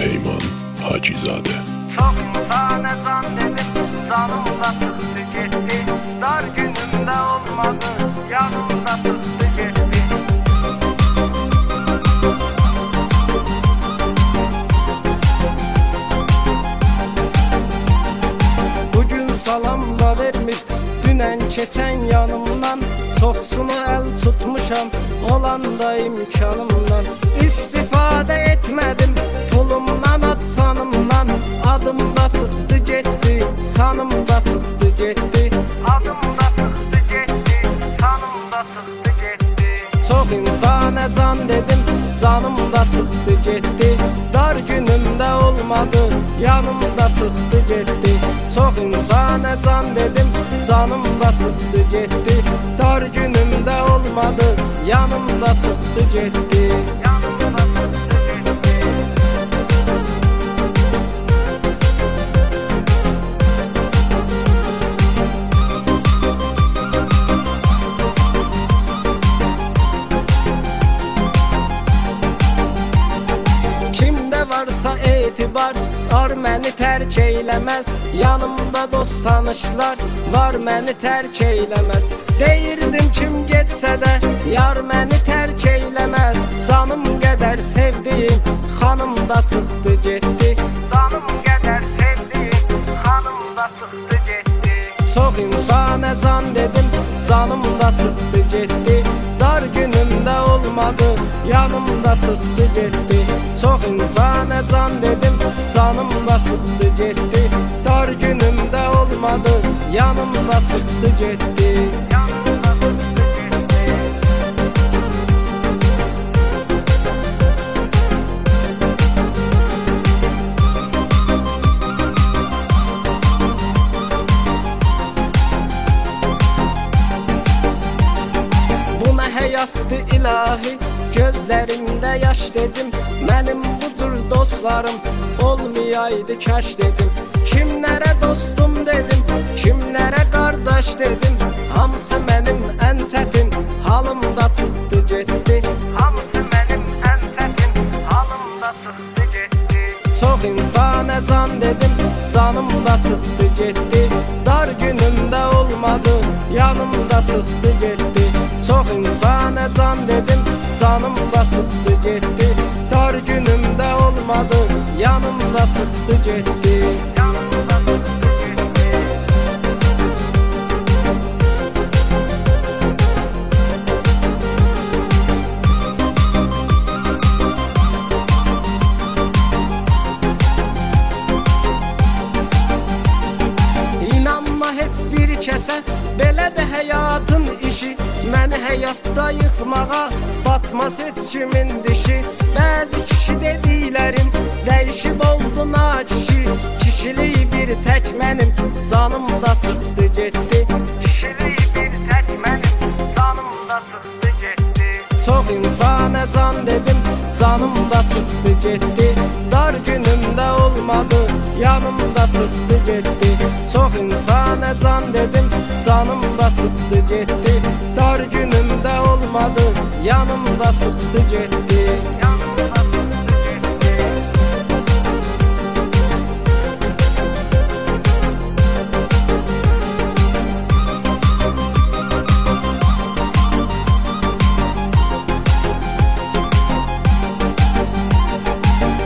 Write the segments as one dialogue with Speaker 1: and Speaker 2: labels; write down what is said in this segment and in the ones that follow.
Speaker 1: Peyman Hacizade.
Speaker 2: Çok insana zan dedim, zanımda sıktı gitti. Dar günümde olmadı, yanımda sıktı gitti.
Speaker 3: Bugün salam da vermir, dünen keçen yanımdan. Çoxsunu el tutmuşam, olan da imkanımdan. İstifade etmedim, pulumdan atsanımdan. Adım da çıktı gitti, sanım da çıktı gitti.
Speaker 2: Adım da sıktı gitti, sanım da sıktı gitti.
Speaker 3: Çok insana can dedim, canım da çıktı gitti. Dar günümde olmadı, yanımda çıktı gitti. Çok insana can dedim, canım da çıktı gitti. Dar günümde olmadı, yanımda çıktı gitti.
Speaker 2: Yanımda sıktı gitti.
Speaker 3: Kimde varsa etibar, ar məni tərk eyləməz. Yanımda dost tanışlar, var məni tərk eyləməz. Deyirdim kim getsə də, yar məni tərk eyləməz. Canım qədər sevdiyim, xanım da çıxdı getdi.
Speaker 2: Canım qədər sevdiğim, hanım da sıktı gitti.
Speaker 3: Çox insana can dedim, canım da çıxdı getdi. Dar günümdə olmadı, yanımda çıxdı getdi. Çox insana can dedim, canım da çıxdı getdi. Dar günümdə olmadı, yanımda çıxdı getdi.
Speaker 2: Yanımda sıktı gitti.
Speaker 3: Bu nə həyatdır ilahi, gözlərimdə yaş dedim. Mənim bu cür dostlarım olmayaydı kaş dedim. Kimlərə dostum dedim, kimlərə qardaş dedim. Hamısı mənim ən çətin halımda çıxdı getdi.
Speaker 2: Hamısı benim en çetin, halımda sıktı gitti.
Speaker 3: Çox insana can dedim, canım da çıxdı getdi. Dar günümdə olmadı, yanımda çıxdı getdi. Çox insana can dedim, canım da çıxdı getdi. Dar günümdə olmadı, yanımda çıxdı getdi.
Speaker 2: Yanımda sıktı gitti.
Speaker 3: İnanma heç bir kəsə, belə də həyatın işi. Məni həyatda yıxmağa batmaz heç kimin dişi. Bəzi kişi dediklərim dəyişib oldu nakişi. Kişiliyi bir tək mənim, canım da çıxdı getdi.
Speaker 2: Kişiliği bir tek benim, canımda sıktı gitti.
Speaker 3: Çox insana can dedim, canım da çıxdı getdi. Dar günümdə olmadı, yanımda çıxdı getdi. Çox insana can dedim, canım da çıxdı getdi. Dar günümdə olmadı, yanımda çıxdı getdi.
Speaker 2: Yanımda sıktı gitti.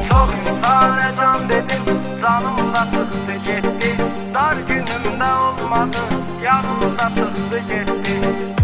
Speaker 2: Çok insana can dedim, canımda sıktı gitti. Dar günümde olmadı, yanımda sıktı gitti.